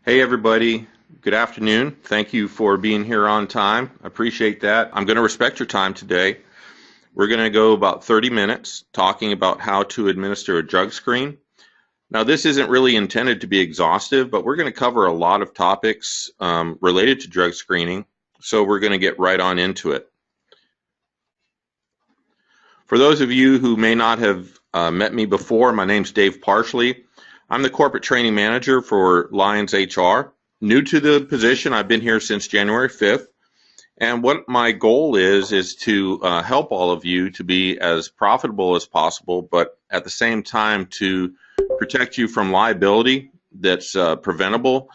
Hey everybody, good afternoon. Thank you for being here on time. I appreciate that. I'm going to respect your time today. We're going to go about 30 minutes talking about how to administer a drug screen. Now, this isn't really intended to be exhaustive, but we're going to cover a lot of topics related to drug screening, so we're going to get right on into it. For those of you who may not have met me before, my name's Dave Parsley. I'm the corporate training manager for Lions HR. New to the position, I've been here since January 5th. And what my goal is to help all of you to be as profitable as possible, but at the same time to protect you from liability that's preventable,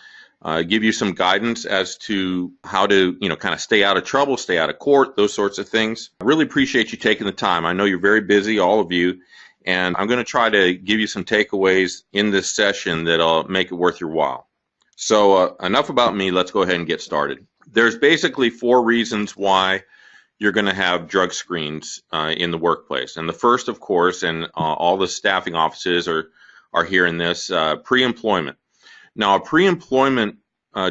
give you some guidance as to how to, kind of stay out of trouble, stay out of court, those sorts of things. I really appreciate you taking the time. I know you're very busy, all of you, and I'm going to try to give you some takeaways in this session that'll make it worth your while. So enough about me. Let's go ahead and get started. There's basically four reasons why you're going to have drug screens in the workplace. And the first, of course, and all the staffing offices are hearing this, pre-employment. Now, a pre-employment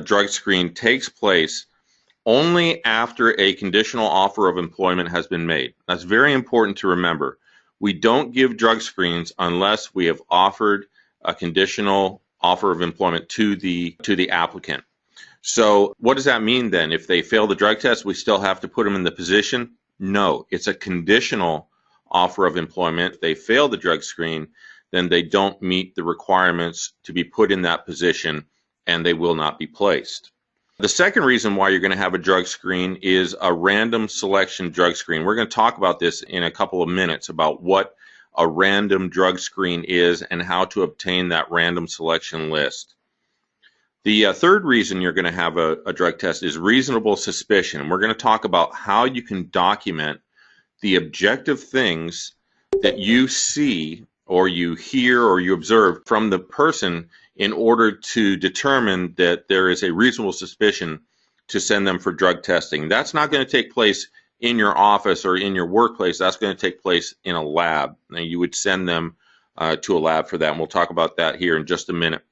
drug screen takes place only after a conditional offer of employment has been made. That's very important to remember. We don't give drug screens unless we have offered a conditional offer of employment to the applicant. So what does that mean then? If they fail the drug test, we still have to put them in the position? No, it's a conditional offer of employment. If they fail the drug screen, then they don't meet the requirements to be put in that position and they will not be placed. The second reason why you're going to have a drug screen is a random selection drug screen. We're going to talk about this in a couple of minutes about what a random drug screen is and how to obtain that random selection list. The third reason you're going to have a drug test is reasonable suspicion. And we're going to talk about how you can document the objective things that you see or you hear or you observe from the person in order to determine that there is a reasonable suspicion to send them for drug testing. That's not going to take place in your office or in your workplace. That's going to take place in a lab. Now, you would send them to a lab for that, and we'll talk about that here in just a minute.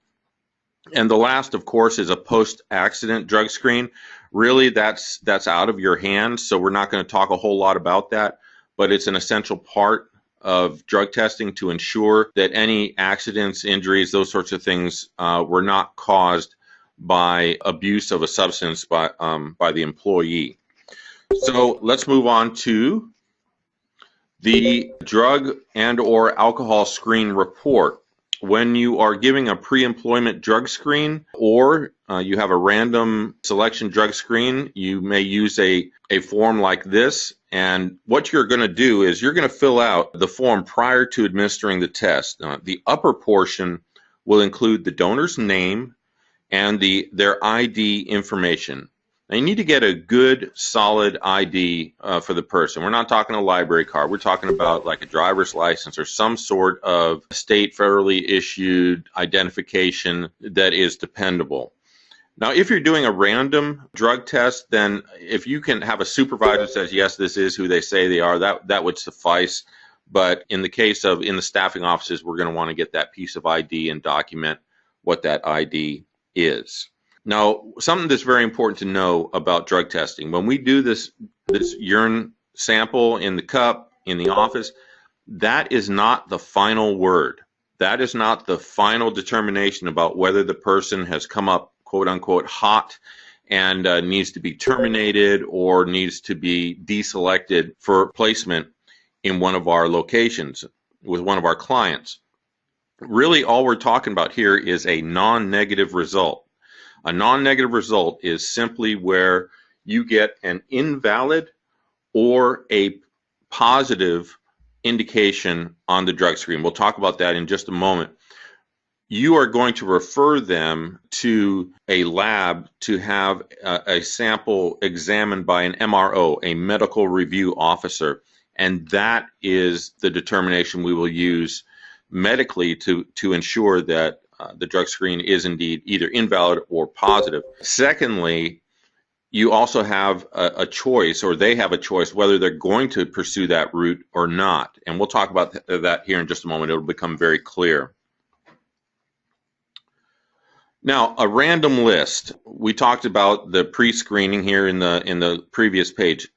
And the last, of course, is a post-accident drug screen. Really, that's out of your hands, so we're not going to talk a whole lot about that, but it's an essential part of drug testing to ensure that any accidents, injuries, those sorts of things were not caused by abuse of a substance by the employee. So let's move on to the drug and or alcohol screen report. When you are giving a pre-employment drug screen or you have a random selection drug screen, you may use a form like this. And what you're going to do is you're going to fill out the form prior to administering the test. The upper portion will include the donor's name and their ID information. Now, you need to get a good, solid ID for the person. We're not talking a library card. We're talking about like a driver's license or some sort of state federally issued identification that is dependable. Now, if you're doing a random drug test, then if you can have a supervisor that says, yes, this is who they say they are, that would suffice. But in the case of in the staffing offices, we're going to want to get that piece of ID and document what that ID is. Now, something that's very important to know about drug testing, when we do this urine sample in the cup in the office, that is not the final word. That is not the final determination about whether the person has come up, quote unquote, hot and needs to be terminated or needs to be deselected for placement in one of our locations with one of our clients. Really, all we're talking about here is a non-negative result. A non-negative result is simply where you get an invalid or a positive indication on the drug screen. We'll talk about that in just a moment. You are going to refer them to a lab to have a sample examined by an MRO, a medical review officer, and that is the determination we will use medically to ensure that the drug screen is indeed either invalid or positive. Secondly, you also have a choice, or they have a choice, whether they're going to pursue that route or not. And we'll talk about that here in just a moment. It'll become very clear. Now, a random list. We talked about the pre-screening here in the previous page.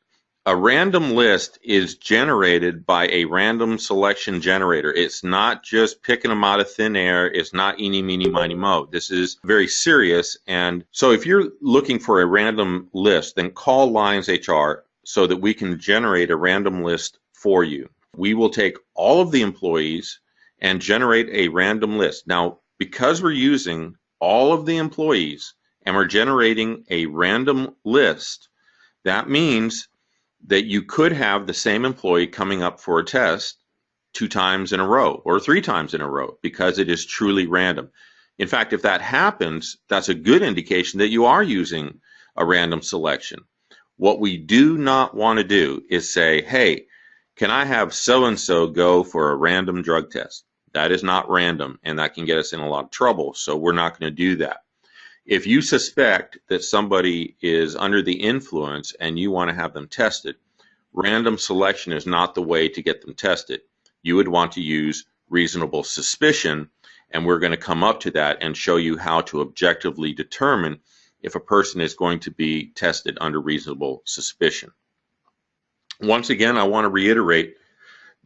A random list is generated by a random selection generator. It's not just picking them out of thin air. It's not eeny, meeny, miny, mo. This is very serious. And so if you're looking for a random list, then call Lions HR so that we can generate a random list for you. We will take all of the employees and generate a random list. Now, because we're using all of the employees and we're generating a random list, that means that you could have the same employee coming up for a test 2 times in a row or 3 times in a row because it is truly random. In fact, if that happens, that's a good indication that you are using a random selection. What we do not want to do is say, hey, can I have so-and-so go for a random drug test? That is not random, and that can get us in a lot of trouble, so we're not going to do that. If you suspect that somebody is under the influence and you want to have them tested, random selection is not the way to get them tested. You would want to use reasonable suspicion, and we're going to come up to that and show you how to objectively determine if a person is going to be tested under reasonable suspicion. Once again, I want to reiterate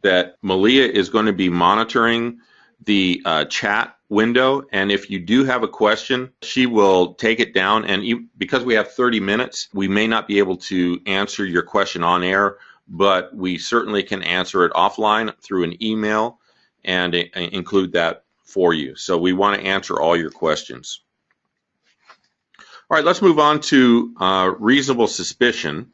that Malia is going to be monitoring the chat window, and if you do have a question, she will take it down, and because we have 30 minutes, we may not be able to answer your question on air, but we certainly can answer it offline through an email and include that for you. So we want to answer all your questions. All right, let's move on to reasonable suspicion.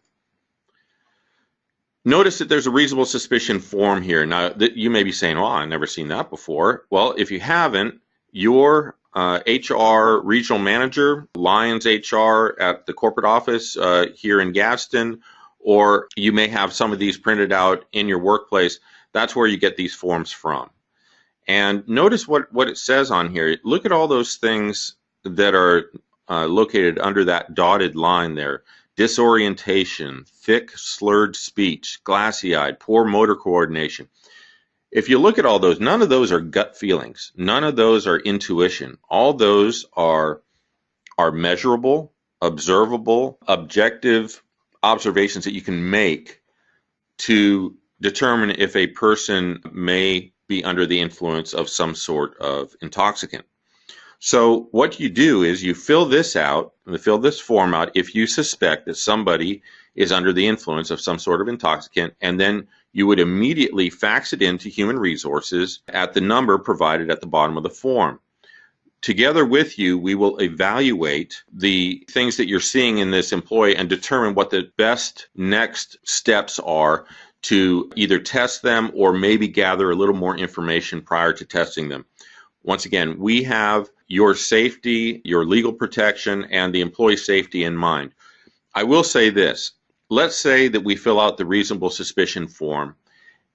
Notice that there's a reasonable suspicion form here. Now, you may be saying, well, I've never seen that before. Well, if you haven't, your HR regional manager, Lions HR at the corporate office here in Gadsden, or you may have some of these printed out in your workplace. That's where you get these forms from. And notice what it says on here. Look at all those things that are located under that dotted line there. Disorientation, thick, slurred speech, glassy-eyed, poor motor coordination. If you look at all those, none of those are gut feelings. None of those are intuition. All those are measurable, observable, objective observations that you can make to determine if a person may be under the influence of some sort of intoxicant. So what you do is you fill this form out if you suspect that somebody is under the influence of some sort of intoxicant, and then you would immediately fax it into Human Resources at the number provided at the bottom of the form. Together with you, we will evaluate the things that you're seeing in this employee and determine what the best next steps are to either test them or maybe gather a little more information prior to testing them. Once again, we have your safety, your legal protection, and the employee safety in mind. I will say this. Let's say that we fill out the reasonable suspicion form,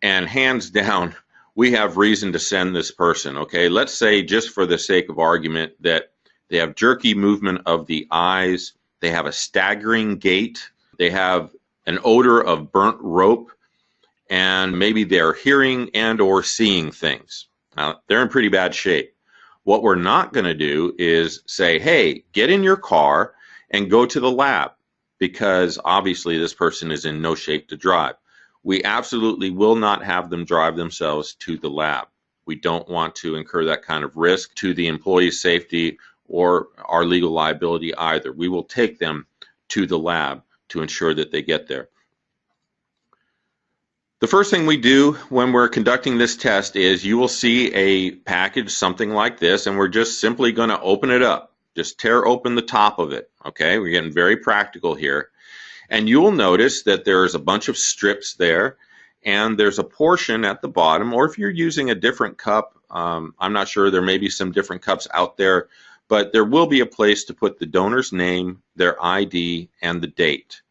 and hands down, we have reason to send this person, okay? Let's say, just for the sake of argument, that they have jerky movement of the eyes, they have a staggering gait, they have an odor of burnt rope, and maybe they're hearing and or seeing things. Now, they're in pretty bad shape. What we're not going to do is say, hey, get in your car and go to the lab, because obviously this person is in no shape to drive. We absolutely will not have them drive themselves to the lab. We don't want to incur that kind of risk to the employee's safety or our legal liability either. We will take them to the lab to ensure that they get there. The first thing we do when we're conducting this test is you will see a package something like this, and we're just simply going to open it up. Just tear open the top of it, okay? We're getting very practical here. And you will notice that there's a bunch of strips there, and there's a portion at the bottom, or if you're using a different cup, I'm not sure, there may be some different cups out there, but there will be a place to put the donor's name, their ID, and the date.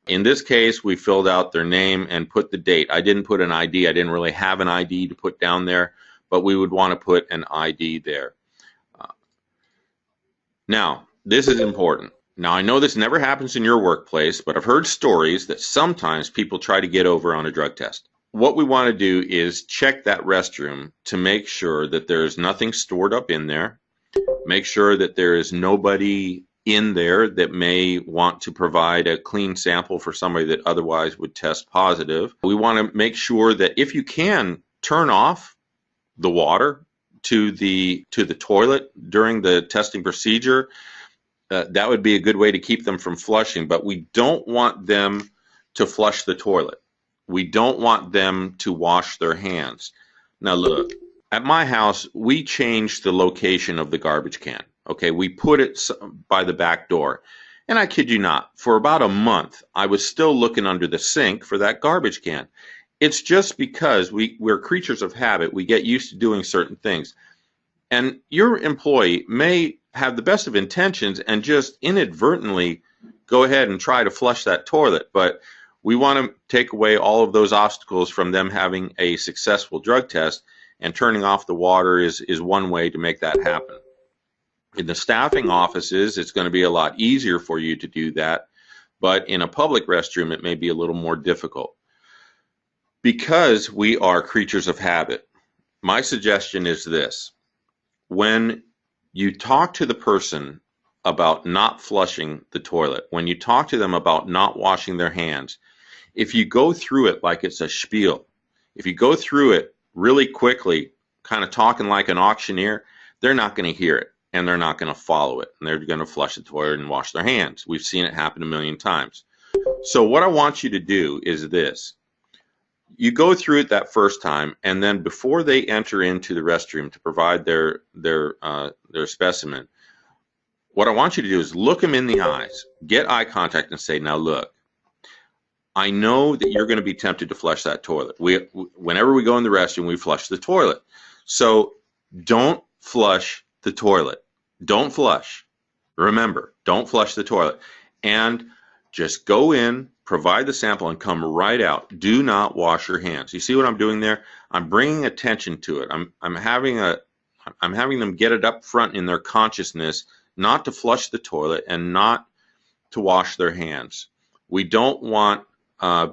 In this case, we filled out their name and put the date. I didn't put an ID. I didn't really have an ID to put down there, but we would want to put an ID there. Now, this is important. Now, I know this never happens in your workplace, but I've heard stories that sometimes people try to get over on a drug test. What we want to do is check that restroom to make sure that there's nothing stored up in there, Make sure that there is nobody in there that may want to provide a clean sample for somebody that otherwise would test positive. We want to make sure that if you can, turn off the water to the toilet during the testing procedure. That would be a good way to keep them from flushing, but we don't want them to flush the toilet. We don't want them to wash their hands. Now look, at my house, we changed the location of the garbage can. Okay, we put it by the back door. And I kid you not, for about a month, I was still looking under the sink for that garbage can. It's just because we're creatures of habit. We get used to doing certain things. And your employee may have the best of intentions and just inadvertently go ahead and try to flush that toilet. But we want to take away all of those obstacles from them having a successful drug test, and turning off the water is one way to make that happen. In the staffing offices, it's going to be a lot easier for you to do that, but in a public restroom, it may be a little more difficult. Because we are creatures of habit, my suggestion is this. When you talk to the person about not flushing the toilet, when you talk to them about not washing their hands, if you go through it like it's a spiel, if you go through it really quickly, kind of talking like an auctioneer, they're not going to hear it and they're not going to follow it, and they're going to flush the toilet and wash their hands. We've seen it happen a million times. So what I want you to do is this. You go through it that first time, and then before they enter into the restroom to provide their specimen, what I want you to do is look them in the eyes, get eye contact, and say, now look, I know that you're going to be tempted to flush that toilet. Whenever we go in the restroom, we flush the toilet. So don't flush the toilet. Don't flush. Remember, don't flush the toilet. And just go in, provide the sample, and come right out. Do not wash your hands. You see what I'm doing there? I'm bringing attention to it. I'm having them get it up front in their consciousness not to flush the toilet and not to wash their hands. We don't want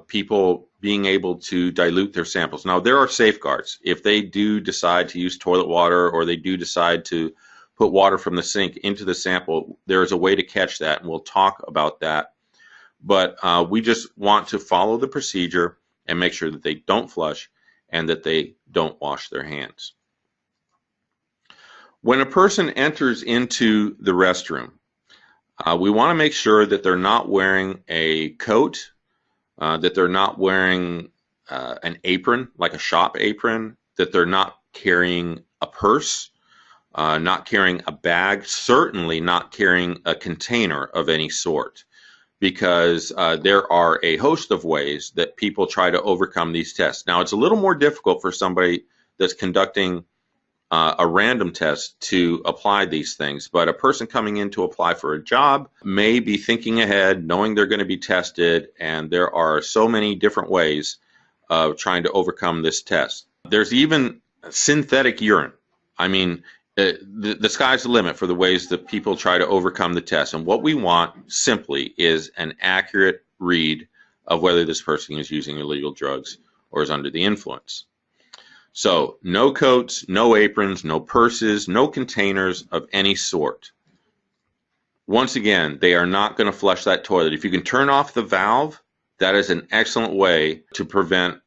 people being able to dilute their samples. Now, there are safeguards. If they do decide to use toilet water, or they do decide to put water from the sink into the sample, there is a way to catch that, and we'll talk about that. But we just want to follow the procedure and make sure that they don't flush and that they don't wash their hands. When a person enters into the restroom, we want to make sure that they're not wearing a coat, that they're not wearing an apron, like a shop apron, that they're not carrying a purse, not carrying a bag, certainly not carrying a container of any sort, because there are a host of ways that people try to overcome these tests. Now, it's a little more difficult for somebody that's conducting a random test to apply these things, but a person coming in to apply for a job may be thinking ahead, knowing they're going to be tested, and there are so many different ways of trying to overcome this test. There's even synthetic urine. I mean, the sky's the limit for the ways that people try to overcome the test, and what we want simply is an accurate read of whether this person is using illegal drugs or is under the influence. So no coats, no aprons, no purses, no containers of any sort. Once again, they are not going to flush that toilet. If you can turn off the valve, that is an excellent way to prevent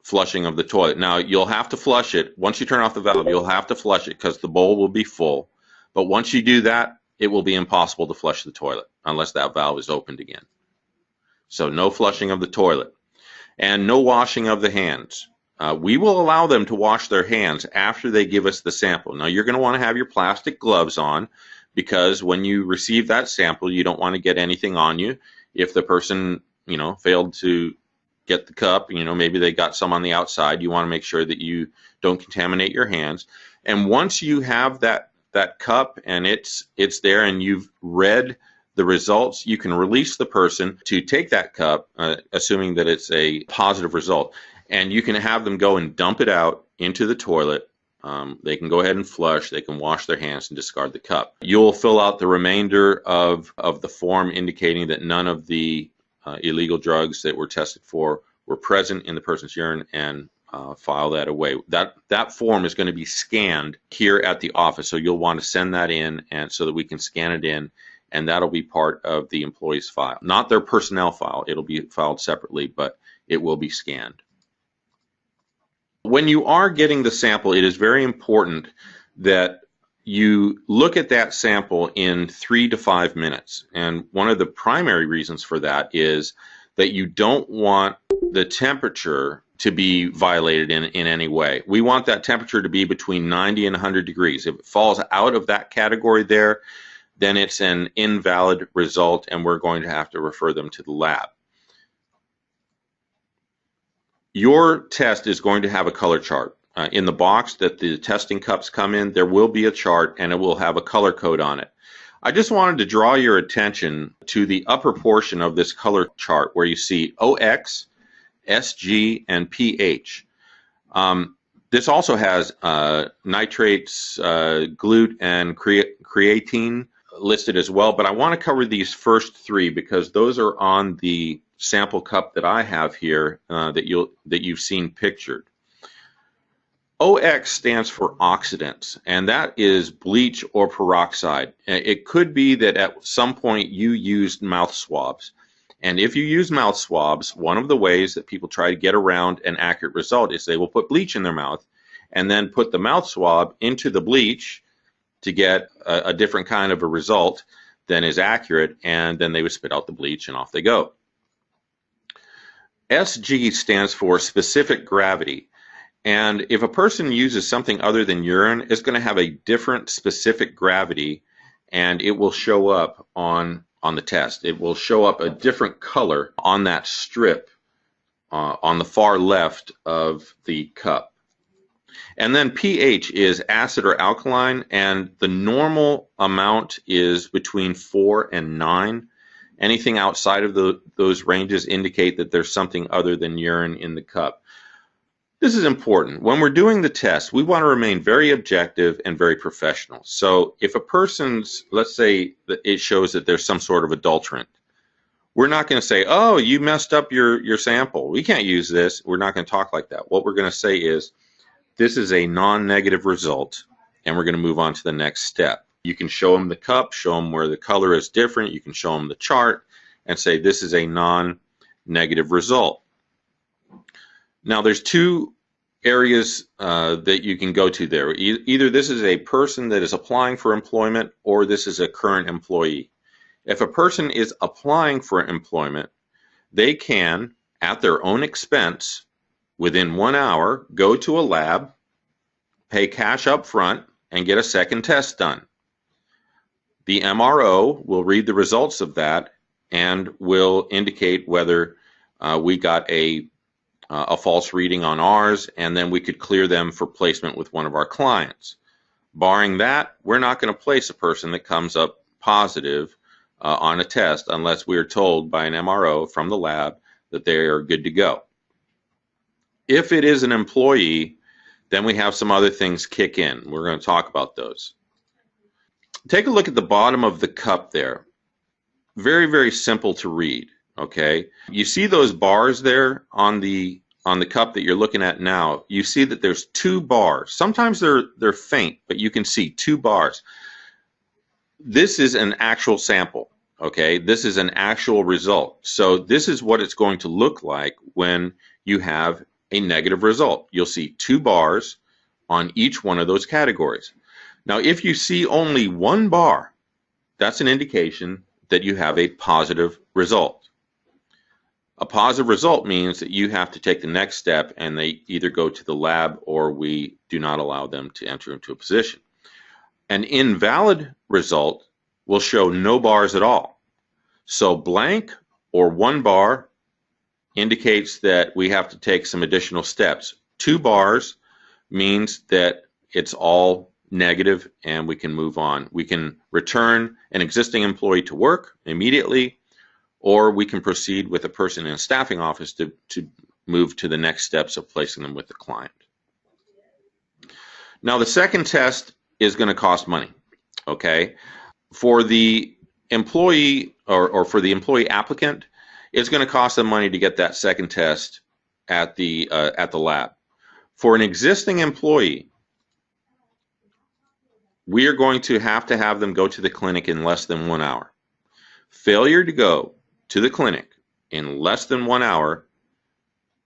flushing of the toilet. Now, you'll have to flush it. Once you turn off the valve, you'll have to flush it because the bowl will be full. But once you do that, it will be impossible to flush the toilet unless that valve is opened again. So no flushing of the toilet and no washing of the hands. We will allow them to wash their hands after they give us the sample. Now, you're going to want to have your plastic gloves on, because when you receive that sample, you don't want to get anything on you. If the person, failed to get the cup, maybe they got some on the outside, you want to make sure that you don't contaminate your hands. And once you have that cup and it's there and you've read the results, you can release the person to take that cup, assuming that it's a positive result. And you can have them go and dump it out into the toilet. They can go ahead and flush. They can wash their hands and discard the cup. You'll fill out the remainder of the form indicating that none of the illegal drugs that were tested for were present in the person's urine, and file that away. That form is going to be scanned here at the office, so you'll want to send that in, and so that we can scan it in, and that'll be part of the employee's file, not their personnel file. It'll be filed separately, but it will be scanned. When you are getting the sample, it is very important that you look at that sample in 3 to 5 minutes. And one of the primary reasons for that is that you don't want the temperature to be violated in any way. We want that temperature to be between 90 and 100 degrees. If it falls out of that category there, then it's an invalid result, and we're going to have to refer them to the lab. Your test is going to have a color chart. In the box that the testing cups come in, there will be a chart, and it will have a color code on it. I just wanted to draw your attention to the upper portion of this color chart where you see OX, SG, and pH. This also has nitrates, glut, and creatine listed as well, but I want to cover these first 3 because those are on the sample cup that I have here that you've seen pictured. OX stands for oxidants, and that is bleach or peroxide. It could be that at some point you used mouth swabs. And if you use mouth swabs, one of the ways that people try to get around an accurate result is they will put bleach in their mouth and then put the mouth swab into the bleach to get a different kind of a result than is accurate, and then they would spit out the bleach and off they go. SG stands for specific gravity. And if a person uses something other than urine, it's going to have a different specific gravity, and it will show up on the test. It will show up a different color on that strip on the far left of the cup. And then pH is acid or alkaline, and the normal amount is between 4 and 9. Anything outside of those ranges indicate that there's something other than urine in the cup. This is important. When we're doing the test, we want to remain very objective and very professional. So if a person's, let's say that it shows that there's some sort of adulterant, we're not going to say, oh, you messed up your sample. We can't use this. We're not going to talk like that. What we're going to say is, this is a non-negative result, and we're going to move on to the next step. You can show them the cup, show them where the color is different. You can show them the chart and say this is a non-negative result. Now, there's 2 areas that you can go to there. Either this is a person that is applying for employment, or this is a current employee. If a person is applying for employment, they can, at their own expense, within 1 hour, go to a lab, pay cash up front, and get a second test done. The MRO will read the results of that and will indicate whether we got a false reading on ours, and then we could clear them for placement with one of our clients. Barring that, we're not going to place a person that comes up positive on a test unless we are told by an MRO from the lab that they are good to go. If it is an employee, then we have some other things kick in. We're going to talk about those. Take a look at the bottom of the cup there. Very, very simple to read. Okay, you see those bars there on the cup that you're looking at now. You see that there's 2 bars. Sometimes they're faint, but you can see 2 bars. This is an actual sample. Okay, this is an actual result. So this is what it's going to look like when you have a negative result. You'll see 2 bars on each one of those categories. Now, if you see only 1 bar, that's an indication that you have a positive result. A positive result means that you have to take the next step, and they either go to the lab or we do not allow them to enter into a position. An invalid result will show no bars at all. So blank or 1 bar indicates that we have to take some additional steps. 2 bars means that it's all negative and we can move on. We can return an existing employee to work immediately, or we can proceed with a person in a staffing office to move to the next steps of placing them with the client. Now, the second test is going to cost money, okay? For the employee or for the employee applicant, it's going to cost them money to get that second test at the lab. For an existing employee, we are going to have them go to the clinic in less than 1 hour. Failure to go to the clinic in less than 1 hour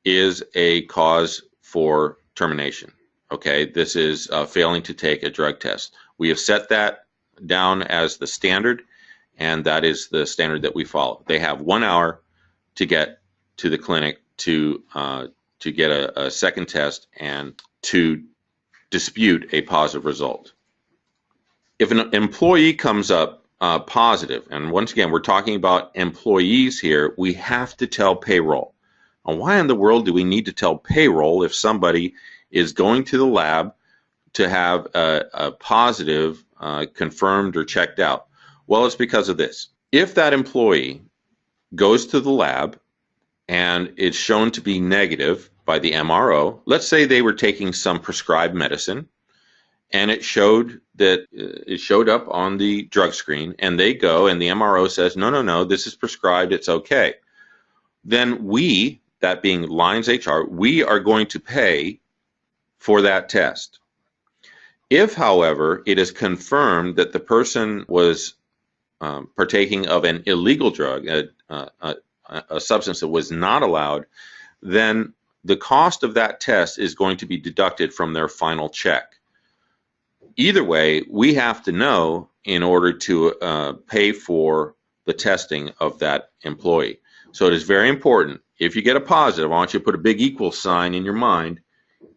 is a cause for termination. Okay, this is failing to take a drug test. We have set that down as the standard, and that is the standard that we follow. They have 1 hour to get to the clinic to get a second test and to dispute a positive result. If an employee comes up positive, and once again, we're talking about employees here, we have to tell payroll. Now, why in the world do we need to tell payroll if somebody is going to the lab to have a positive confirmed or checked out? Well, it's because of this. If that employee goes to the lab and it's shown to be negative by the MRO, let's say they were taking some prescribed medicine and it showed up on the drug screen, and they go and the MRO says, no, this is prescribed, it's okay. Then we, that being Lions HR, we are going to pay for that test. If, however, it is confirmed that the person was partaking of an illegal drug, a substance that was not allowed, then the cost of that test is going to be deducted from their final check. Either way, we have to know in order to pay for the testing of that employee. So it is very important. If you get a positive, I want you to put a big equal sign in your mind.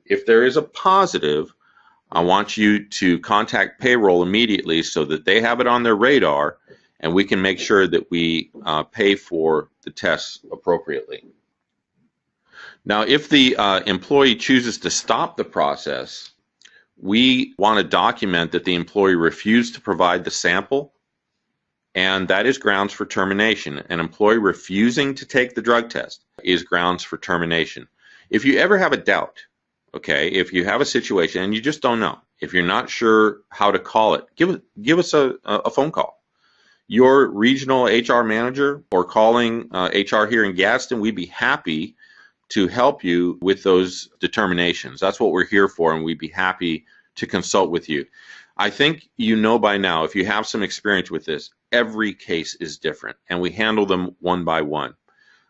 If there is a positive, I want you to contact payroll immediately so that they have it on their radar and we can make sure that we pay for the tests appropriately. Now, if the employee chooses to stop the process, we want to document that the employee refused to provide the sample, and that is grounds for termination. An employee refusing to take the drug test is grounds for termination. If you ever have a doubt, okay, if you have a situation and you just don't know, if you're not sure how to call it, give us a phone call. Your regional HR manager or calling HR here in Gadsden, we'd be happy to help you with those determinations. That's what we're here for, and we'd be happy to consult with you. I think you know by now, if you have some experience with this, every case is different, and we handle them one by one.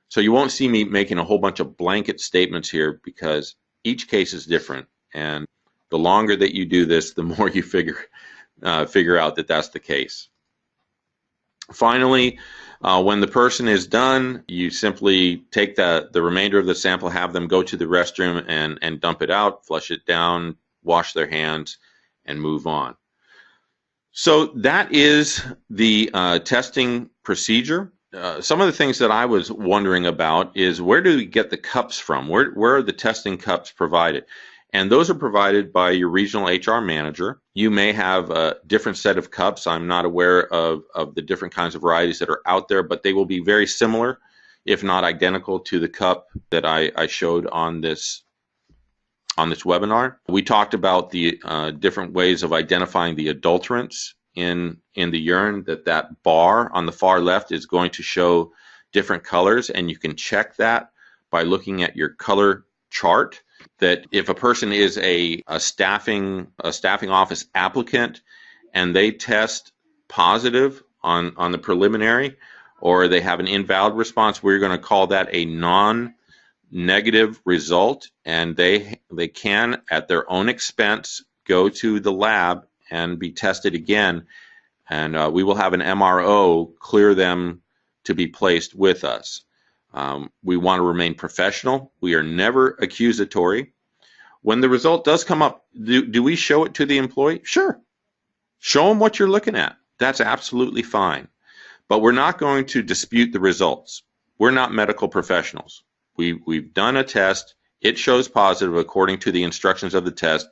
So you won't see me making a whole bunch of blanket statements here because each case is different, and the longer that you do this, the more you figure out that that's the case. Finally, when the person is done, you simply take the remainder of the sample, have them go to the restroom and dump it out, flush it down, wash their hands, and move on. So that is the testing procedure. Some of the things that I was wondering about is where do we get the cups from? Where are the testing cups provided? And those are provided by your regional HR manager. You may have a different set of cups. I'm not aware of the different kinds of varieties that are out there, but they will be very similar, if not identical, to the cup that I showed on this webinar. We talked about the different ways of identifying the adulterants in the urine, that bar on the far left is going to show different colors, and you can check that by looking at your color chart. That if a person is a staffing office applicant and they test positive on the preliminary, or they have an invalid response, we're going to call that a non-negative result, and they can at their own expense go to the lab and be tested again, and we will have an MRO clear them to be placed with us. We want to remain professional. We are never accusatory. When the result does come up, do we show it to the employee? Sure. Show them what you're looking at. That's absolutely fine. But we're not going to dispute the results. We're not medical professionals. We've done a test. It shows positive according to the instructions of the test,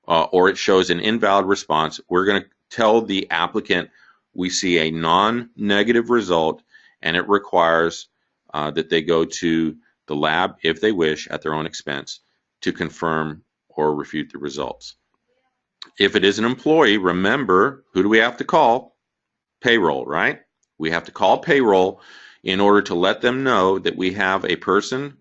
or it shows an invalid response. We're going to tell the applicant we see a non-negative result, and it requires that they go to the lab, if they wish, at their own expense, to confirm or refute the results. If it is an employee, remember, who do we have to call? Payroll, right? We have to call payroll in order to let them know that we have a person,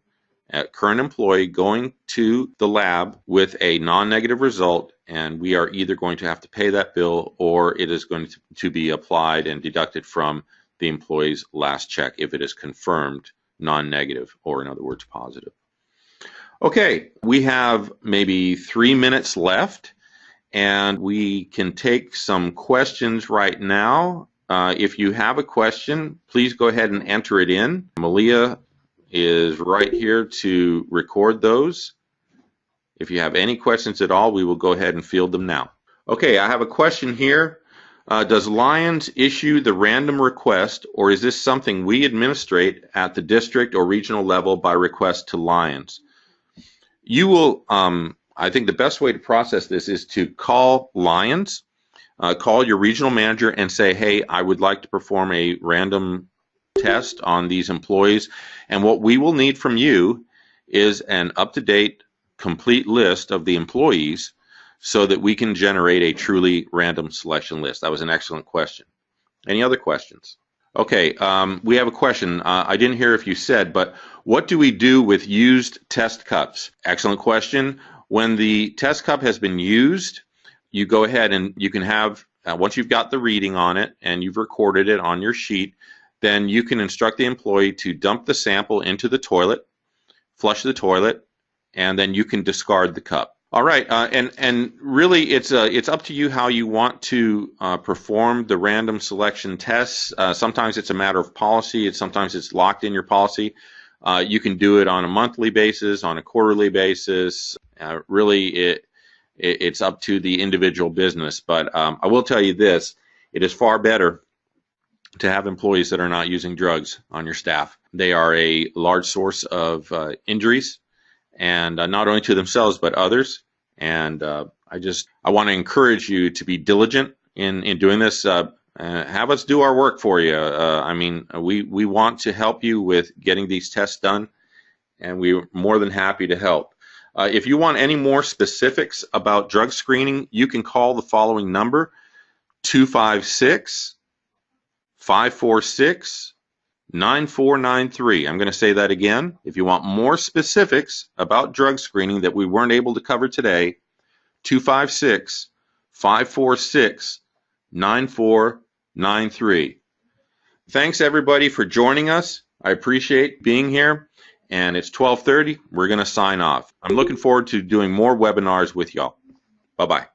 a current employee going to the lab with a non-negative result, and we are either going to have to pay that bill or it is going to be applied and deducted from the employee's last check if it is confirmed non-negative, or in other words, positive. Okay, we have maybe 3 minutes left, and we can take some questions right now. If you have a question, please go ahead and enter it in. Malia is right here to record those. If you have any questions at all, we will go ahead and field them now. Okay, I have a question here. Does Lions issue the random request, or is this something we administrate at the district or regional level by request to Lions? You will, I think the best way to process this is to call Lions, call your regional manager and say, hey, I would like to perform a random test on these employees, and what we will need from you is an up-to-date complete list of the employees so that we can generate a truly random selection list. That was an excellent question. Any other questions? Okay, we have a question. I didn't hear if you said, but what do we do with used test cups? Excellent question. When the test cup has been used, you go ahead and you can have, once you've got the reading on it and you've recorded it on your sheet, then you can instruct the employee to dump the sample into the toilet, flush the toilet, and then you can discard the cup. All right, and really it's up to you how you want to perform the random selection tests. Sometimes it's a matter of policy. Sometimes it's locked in your policy. You can do it on a monthly basis, on a quarterly basis. Really, it's up to the individual business. But I will tell you this, it is far better to have employees that are not using drugs on your staff. They are a large source of injuries, and not only to themselves but others. And I want to encourage you to be diligent in doing this. Have us do our work for you. I mean, we want to help you with getting these tests done, and we're more than happy to help. If you want any more specifics about drug screening, you can call the following number, 256-546-9493. I'm going to say that again. If you want more specifics about drug screening that we weren't able to cover today, 256-546-9493. Thanks everybody for joining us. I appreciate being here, and it's 12:30. We're going to sign off. I'm looking forward to doing more webinars with y'all. Bye-bye.